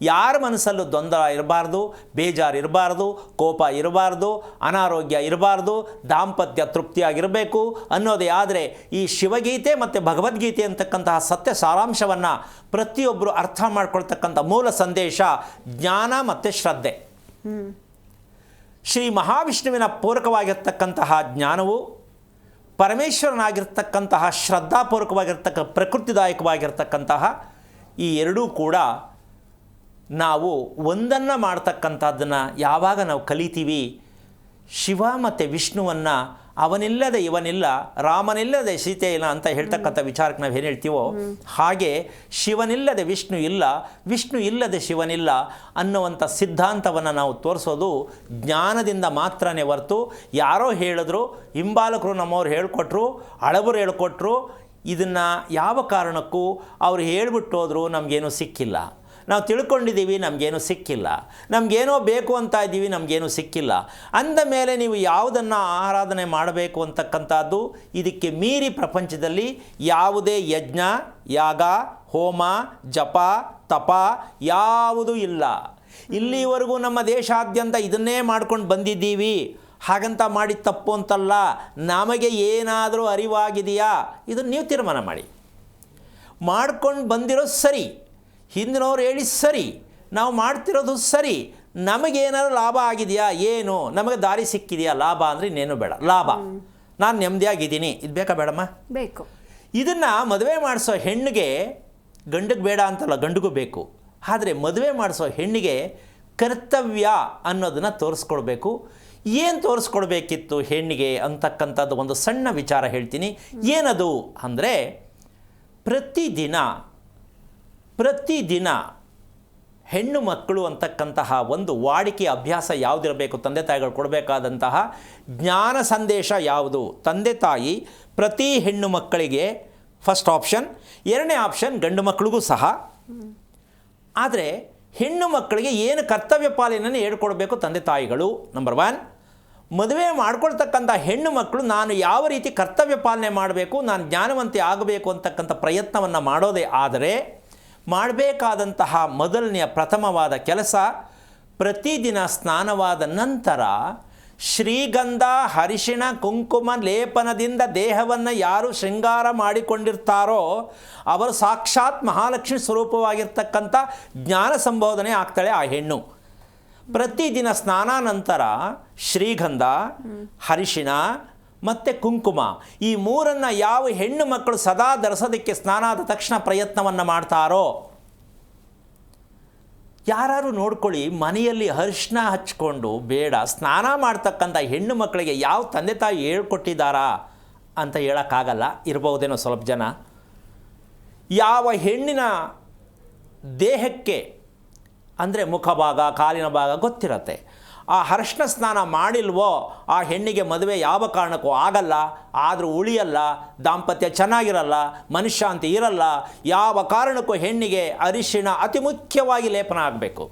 ಯಾರ ಮನಸ್ಸಲ್ಲೂ ಗೊಂದಲ ಇರಬಾರ್ದು, ಬೇಜಾರು ಇರಬಾರ್ದು, ಕೋಪ ಇರಬಾರ್ದು, ಅನಾರೋಗ್ಯ ಇರಬಾರ್ದು, ದಾಂಪತ್ಯ ತೃಪ್ತಿಯಾಗಿರಬೇಕು ಅನ್ನೋದೇ ಆದರೆ ಈ ಶಿವಗೀತೆ ಮತ್ತು ಭಗವದ್ಗೀತೆ ಅಂತಕ್ಕಂತಹ ಸತ್ಯ ಸಾರಾಂಶವನ್ನು ಪ್ರತಿಯೊಬ್ಬರು ಅರ್ಥ ಮಾಡ್ಕೊಳ್ತಕ್ಕಂಥ ಮೂಲ ಸಂದೇಶ ಜ್ಞಾನ ಮತ್ತು ಶ್ರದ್ಧೆ. ಶ್ರೀ ಮಹಾವಿಷ್ಣುವಿನ ಪೂರಕವಾಗಿರ್ತಕ್ಕಂತಹ ಜ್ಞಾನವು, ಪರಮೇಶ್ವರನಾಗಿರ್ತಕ್ಕಂತಹ ಶ್ರದ್ಧಾಪೂರ್ವಕವಾಗಿರ್ತಕ್ಕ ಪ್ರಕೃತಿದಾಯಕವಾಗಿರ್ತಕ್ಕಂತಹ ಈ ಎರಡೂ ಕೂಡ ನಾವು ಒಂದನ್ನು ಮಾಡ್ತಕ್ಕಂಥದ್ದನ್ನು ಯಾವಾಗ ನಾವು ಕಲಿತೀವಿ, ಶಿವ ಮತ್ತು ವಿಷ್ಣುವನ್ನು ಅವನಿಲ್ಲದೆ ಇವನಿಲ್ಲ, ರಾಮನಿಲ್ಲದೆ ಸೀತೆ ಇಲ್ಲ ಅಂತ ಹೇಳ್ತಕ್ಕಂಥ ವಿಚಾರಕ್ಕೆ ನಾವು ಏನು ಹೇಳ್ತೀವೋ ಹಾಗೆ ಶಿವನಿಲ್ಲದೆ ವಿಷ್ಣು ಇಲ್ಲ, ವಿಷ್ಣು ಇಲ್ಲದೆ ಶಿವನಿಲ್ಲ ಅನ್ನುವಂಥ ಸಿದ್ಧಾಂತವನ್ನು ನಾವು ತೋರಿಸೋದು ಜ್ಞಾನದಿಂದ ಮಾತ್ರನೇ ಹೊರತು ಯಾರೋ ಹೇಳಿದ್ರು, ಹಿಂಬಾಲಕರು ನಮ್ಮವ್ರು ಹೇಳ್ಕೊಟ್ರು, ಹಳಬರು ಹೇಳ್ಕೊಟ್ರು, ಇದನ್ನು ಯಾವ ಕಾರಣಕ್ಕೂ ಅವ್ರು ಹೇಳ್ಬಿಟ್ಟು ಹೋದ್ರು ನಮಗೇನೂ ಸಿಕ್ಕಿಲ್ಲ, ನಾವು ತಿಳ್ಕೊಂಡಿದ್ದೀವಿ ನಮಗೇನೂ ಸಿಕ್ಕಿಲ್ಲ, ನಮಗೇನೋ ಬೇಕು ಅಂತ ಇದ್ದೀವಿ ನಮಗೇನೂ ಸಿಕ್ಕಿಲ್ಲ ಅಂದ ಮೇಲೆ ನೀವು ಯಾವುದನ್ನು ಆರಾಧನೆ ಮಾಡಬೇಕು ಅಂತಕ್ಕಂಥದ್ದು ಇದಕ್ಕೆ ಮೀರಿ ಪ್ರಪಂಚದಲ್ಲಿ ಯಾವುದೇ ಯಜ್ಞ, ಯಾಗ, ಹೋಮ, ಜಪ, ತಪ ಯಾವುದೂ ಇಲ್ಲ. ಇಲ್ಲಿವರೆಗೂ ನಮ್ಮ ದೇಶಾದ್ಯಂತ ಇದನ್ನೇ ಮಾಡ್ಕೊಂಡು ಬಂದಿದ್ದೀವಿ, ಹಾಗಂತ ಮಾಡಿ ತಪ್ಪು ಅಂತಲ್ಲ. ನಮಗೆ ಏನಾದರೂ ಅರಿವಾಗಿದೆಯಾ ಇದನ್ನು ನೀವು ತೀರ್ಮಾನ ಮಾಡಿ. ಮಾಡ್ಕೊಂಡು ಬಂದಿರೋ ಸರಿ, ಹಿಂದಿನವ್ರು ಹೇಳಿ ಸರಿ, ನಾವು ಮಾಡ್ತಿರೋದು ಸರಿ, ನಮಗೇನಾದ್ರು ಲಾಭ ಆಗಿದೆಯಾ, ಏನು ನಮಗೆ ದಾರಿ ಸಿಕ್ಕಿದೆಯಾ, ಲಾಭ ಅಂದರೆ ಇನ್ನೇನು ಬೇಡ, ಲಾಭ ನಾನು ನೆಮ್ಮದಿಯಾಗಿದ್ದೀನಿ, ಇದು ಬೇಕಾ ಬೇಡಮ್ಮ, ಬೇಕು. ಇದನ್ನು ಮದುವೆ ಮಾಡಿಸೋ ಹೆಣ್ಣಿಗೆ, ಗಂಡಿಗೆ ಬೇಡ ಅಂತಲ್ಲ, ಗಂಡಿಗೂ ಬೇಕು, ಆದರೆ ಮದುವೆ ಮಾಡಿಸೋ ಹೆಣ್ಣಿಗೆ ಕರ್ತವ್ಯ ಅನ್ನೋದನ್ನು ತೋರಿಸ್ಕೊಡ್ಬೇಕು. ಏನು ತೋರಿಸ್ಕೊಡ್ಬೇಕಿತ್ತು ಹೆಣ್ಣಿಗೆ ಅಂತಕ್ಕಂಥದ್ದು ಒಂದು ಸಣ್ಣ ವಿಚಾರ ಹೇಳ್ತೀನಿ. ಏನದು ಅಂದರೆ ಪ್ರತಿದಿನ ಹೆಣ್ಣು ಮಕ್ಕಳು ಅಂತಕ್ಕಂತಹ ಒಂದು ವಾಡಿಕೆ ಅಭ್ಯಾಸ ಯಾವುದಿರಬೇಕು, ತಂದೆ ತಾಯಿಗಳು ಕೊಡಬೇಕಾದಂತಹ ಜ್ಞಾನ ಸಂದೇಶ ಯಾವುದು? ತಂದೆ ತಾಯಿ ಪ್ರತಿ ಹೆಣ್ಣು ಮಕ್ಕಳಿಗೆ ಫಸ್ಟ್ ಆಪ್ಷನ್, ಎರಡನೇ ಆಪ್ಷನ್ ಗಂಡು ಮಕ್ಕಳಿಗೂ ಸಹ. ಆದರೆ ಹೆಣ್ಣು ಮಕ್ಕಳಿಗೆ ಏನು ಕರ್ತವ್ಯ ಪಾಲನೆಯನ್ನು ಹೇಳ್ಕೊಡ್ಬೇಕು ತಂದೆ ತಾಯಿಗಳು. ನಂಬರ್ 1, ಮದುವೆ ಮಾಡ್ಕೊಳ್ತಕ್ಕಂಥ ಹೆಣ್ಣು ಮಕ್ಕಳು ನಾನು ಯಾವ ರೀತಿ ಕರ್ತವ್ಯ ಪಾಲನೆ ಮಾಡಬೇಕು, ನಾನು ಜ್ಞಾನವಂತೆ ಆಗಬೇಕು ಅಂತಕ್ಕಂಥ ಪ್ರಯತ್ನವನ್ನು ಮಾಡೋದೇ ಆದರೆ ಮಾಡಬೇಕಾದಂತಹ ಮೊದಲನೆಯ ಪ್ರಥಮವಾದ ಕೆಲಸ, ಪ್ರತಿದಿನ ಸ್ನಾನವಾದ ನಂತರ ಶ್ರೀಗಂಧ, ಅರಿಶಿಣ, ಕುಂಕುಮ ಲೇಪನದಿಂದ ದೇಹವನ್ನು ಯಾರು ಶೃಂಗಾರ ಮಾಡಿಕೊಂಡಿರ್ತಾರೋ ಅವರು ಸಾಕ್ಷಾತ್ ಮಹಾಲಕ್ಷ್ಮಿ ಸ್ವರೂಪವಾಗಿರ್ತಕ್ಕಂಥ ಜ್ಞಾನ ಸಂಬೋಧನೆ ಆಗ್ತಾಳೆ ಆ ಹೆಣ್ಣು. ಪ್ರತಿದಿನ ಸ್ನಾನ ನಂತರ ಶ್ರೀಗಂಧ, ಅರಿಶಿಣ ಮತ್ತು ಕುಂಕುಮ ಈ ಮೂರನ್ನು ಯಾವ ಹೆಣ್ಣು ಮಕ್ಕಳು ಸದಾ ಧರಿಸೋದಕ್ಕೆ ಸ್ನಾನ ಆದ ತಕ್ಷಣ ಪ್ರಯತ್ನವನ್ನು ಮಾಡ್ತಾರೋ, ಯಾರು ನೋಡ್ಕೊಳ್ಳಿ, ಮನೆಯಲ್ಲಿ ಅರಿಶಿಣ ಹಚ್ಕೊಂಡು ಬೇಡ ಸ್ನಾನ ಮಾಡ್ತಕ್ಕಂಥ ಹೆಣ್ಣು ಮಕ್ಕಳಿಗೆ ಯಾವ ತಂದೆ ತಾಯಿ ಹೇಳ್ಕೊಟ್ಟಿದ್ದಾರಾ ಅಂತ ಹೇಳೋಕ್ಕಾಗಲ್ಲ, ಇರ್ಬೋದೇನೋ ಸ್ವಲ್ಪ ಜನ. ಯಾವ ಹೆಣ್ಣಿನ ದೇಹಕ್ಕೆ ಅಂದರೆ ಮುಖಭಾಗ, ಕಾಲಿನ ಭಾಗ ಗೊತ್ತಿರತ್ತೆ, ಆ ಅರಿಶಿಣ ಸ್ನಾನ ಮಾಡಿಲ್ವೋ ಆ ಹೆಣ್ಣಿಗೆ ಮದುವೆ ಯಾವ ಕಾರಣಕ್ಕೂ ಆಗಲ್ಲ, ಆದರೂ ಉಳಿಯಲ್ಲ, ದಾಂಪತ್ಯ ಚೆನ್ನಾಗಿರಲ್ಲ, ಮನಃಶಾಂತಿ ಇರಲ್ಲ. ಯಾವ ಕಾರಣಕ್ಕೂ ಹೆಣ್ಣಿಗೆ ಅರಿಶಿಣ ಅತಿ ಮುಖ್ಯವಾಗಿ ಲೇಪನ ಆಗಬೇಕು.